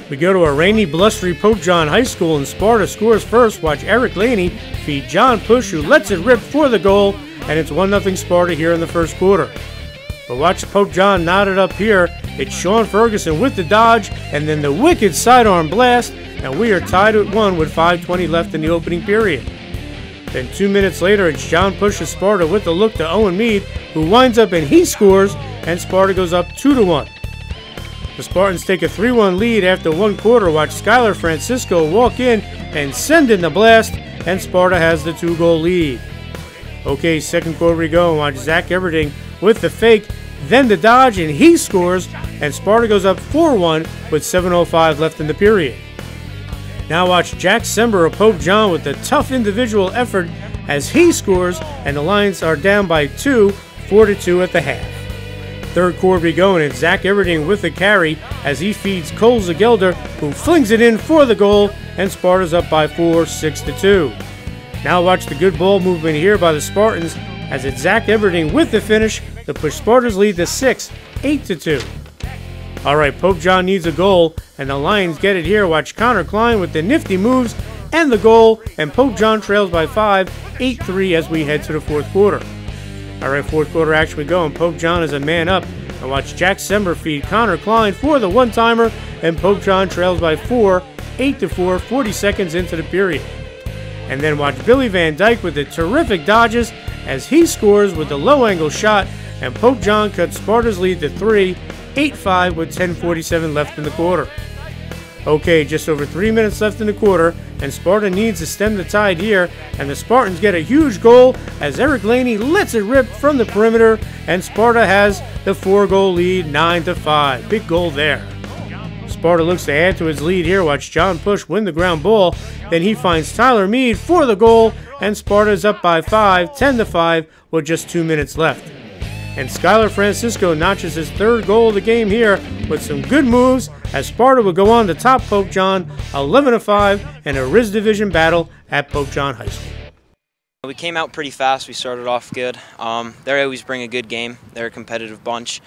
We go to a rainy, blustery Pope John High School, and Sparta scores first. Watch Eric Laney feed John Push, who lets it rip for the goal, and it's 1-0 Sparta here in the first quarter. But watch Pope John knotted up here. It's Sean Ferguson with the dodge, and then the wicked sidearm blast, and we are tied at 1 with 5:20 left in the opening period. Then 2 minutes later, it's John Push of Sparta with the look to Owen Mead, who winds up and he scores, and Sparta goes up 2-1. The Spartans take a 3-1 lead after one quarter. Watch Skylar Francisco walk in and send in the blast, and Sparta has the 2-goal lead. Okay, second quarter we go, and watch Zach Everding with the fake, then the dodge, and he scores, and Sparta goes up 4-1 with 7:05 left in the period. Now watch Jack Sember of Pope John with the tough individual effort as he scores, and the Lions are down by 2, 4-2 at the half. Third quarter we go, and it's Zach Everding with the carry as he feeds Cole Zagelder, who flings it in for the goal, and Sparta's up by 4, 6-2. Now watch the good ball movement here by the Spartans as it's Zach Everding with the finish to push Sparta's lead to 6, 8-2. All right, Pope John needs a goal, and the Lions get it here. Watch Connor Klein with the nifty moves and the goal, and Pope John trails by 5, 8-3 as we head to the fourth quarter. All right, fourth quarter action we go, and Pope John is a man up. And watch Jack Sember feed Connor Klein for the one-timer, and Pope John trails by 4, 8-4, 40 seconds into the period. And then watch Billy Van Dyke with the terrific dodges as he scores with the low-angle shot, and Pope John cuts Sparta's lead to 3, 8-5 with 10:47 left in the quarter. Okay, just over 3 minutes left in the quarter, and Sparta needs to stem the tide here, and the Spartans get a huge goal as Eric Laney lets it rip from the perimeter, and Sparta has the 4-goal lead, 9-5. Big goal there. Sparta looks to add to his lead here. Watch John Push win the ground ball, then he finds Tyler Mead for the goal, and Sparta is up by 5, 10-5 with just 2 minutes left. And Skylar Francisco notches his third goal of the game here with some good moves as Sparta will go on to top Pope John 11-5 in a RIS Division battle at Pope John High School. We came out pretty fast. We started off good. They always bring a good game. They're a competitive bunch,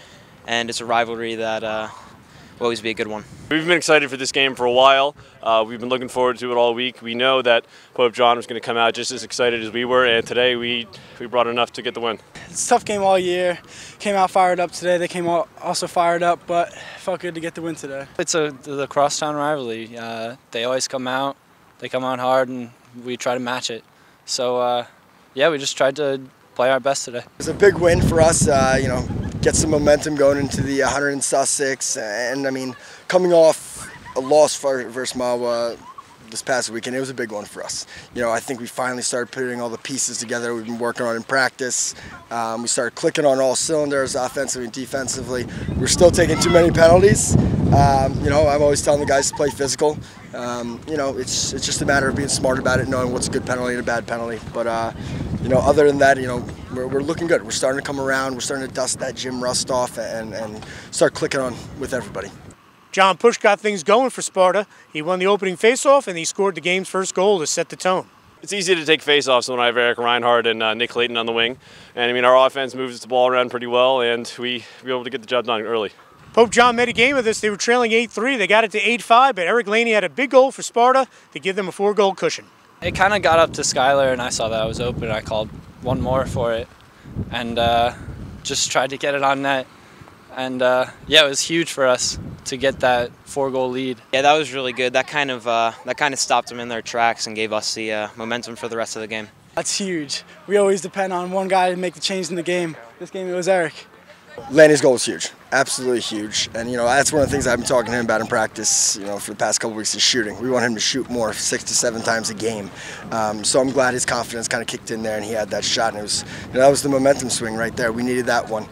and it's a rivalry that will always be a good one. We've been excited for this game for a while. We've been looking forward to it all week. We know that Pope John was going to come out just as excited as we were, and today we brought enough to get the win. It's a tough game all year. Came out fired up today. They came out also fired up, but felt good to get the win today. It's the crosstown rivalry. They always come out. They come out hard, and we try to match it. So, yeah, we just tried to play our best today. It's a big win for us, get some momentum going into the 106, and I mean, coming off a loss versus Mawa this past weekend, it was a big one for us. I think we finally started putting all the pieces together we've been working on in practice. We started clicking on all cylinders, offensively and defensively. We're still taking too many penalties. I'm always telling the guys to play physical. It's just a matter of being smart about it, knowing what's a good penalty and a bad penalty. But other than that, we're looking good. We're starting to come around. We're starting to dust that gym rust off and start clicking on with everybody. John Push got things going for Sparta. He won the opening faceoff, and he scored the game's first goal to set the tone. It's easy to take faceoffs when I have Eric Reinhardt and Nick Clayton on the wing. And I mean, our offense moves the ball around pretty well, and we were able to get the job done early. Pope John made a game of this. They were trailing 8-3. They got it to 8-5, but Eric Laney had a big goal for Sparta to give them a 4-goal cushion. It kind of got up to Skylar, and I saw that it was open. I called one more for it, and just tried to get it on net. And yeah, it was huge for us to get that 4-goal lead. Yeah, that was really good. That kind of stopped them in their tracks and gave us the momentum for the rest of the game. That's huge. We always depend on one guy to make the change in the game. This game it was Eric. Laney's goal was huge, absolutely huge, and that's one of the things I've been talking to him about in practice. For the past couple of weeks is shooting. We want him to shoot more, 6 to 7 times a game. So I'm glad his confidence kind of kicked in there, and he had that shot, and it was that was the momentum swing right there. We needed that one.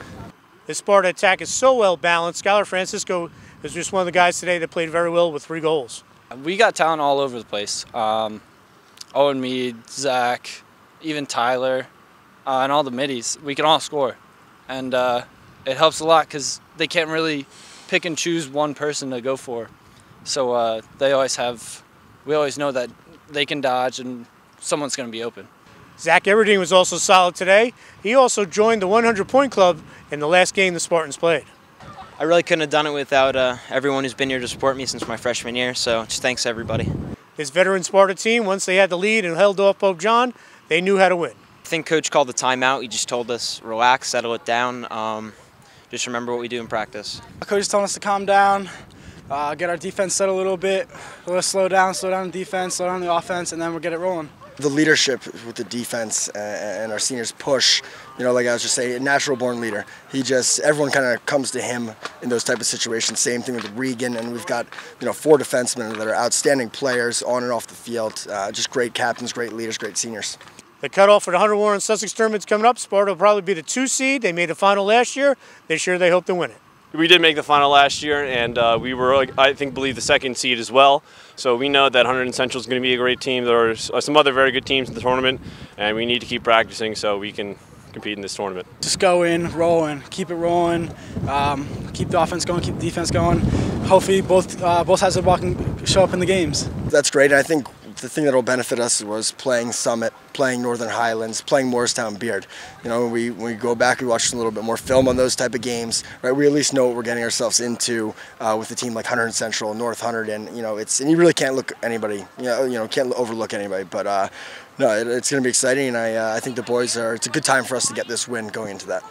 The Sparta attack is so well balanced. Skylar Francisco is just one of the guys today that played very well with 3 goals. We got talent all over the place. Owen Mead, Zach, even Tyler, and all the middies. We can all score, and it helps a lot because they can't really pick and choose one person to go for. So we always know that they can dodge and someone's going to be open. Zach Everding was also solid today. He also joined the 100-point club in the last game the Spartans played. I really couldn't have done it without everyone who's been here to support me since my freshman year, so just thanks to everybody. This veteran Sparta team, once they had the lead and held off Pope John, they knew how to win. I think Coach called the timeout. He just told us, relax, settle it down, just remember what we do in practice. Coach is telling us to calm down, get our defense set a little bit, slow down the defense, slow down the offense, and then we'll get it rolling. The leadership with the defense and our seniors push, like I was just saying, a natural-born leader. Everyone kind of comes to him in those type of situations. Same thing with Regan, and we've got 4 defensemen that are outstanding players on and off the field. Just great captains, great leaders, great seniors. The cutoff for the Hunter Warren Sussex tournament's coming up. Sparta will probably be the 2 seed. They made the final last year. This year they hope to win it. We did make the final last year, and we were, I believe, the 2nd seed as well. So we know that Hunter Central is going to be a great team. There are some other very good teams in the tournament, and we need to keep practicing so we can compete in this tournament. Just go in, rolling, keep it rolling, keep the offense going, keep the defense going. Hopefully both sides of the ball can show up in the games. That's great, and I think the thing that will benefit us was playing Summit, playing Northern Highlands, playing Morristown Beard. When we go back, we watch a little bit more film on those type of games, right? We at least know what we're getting ourselves into with a team like Hunter Central, North Hunterdon. And you really can't look anybody, can't overlook anybody. But no, it's going to be exciting, and I think the boys it's a good time for us to get this win going into that.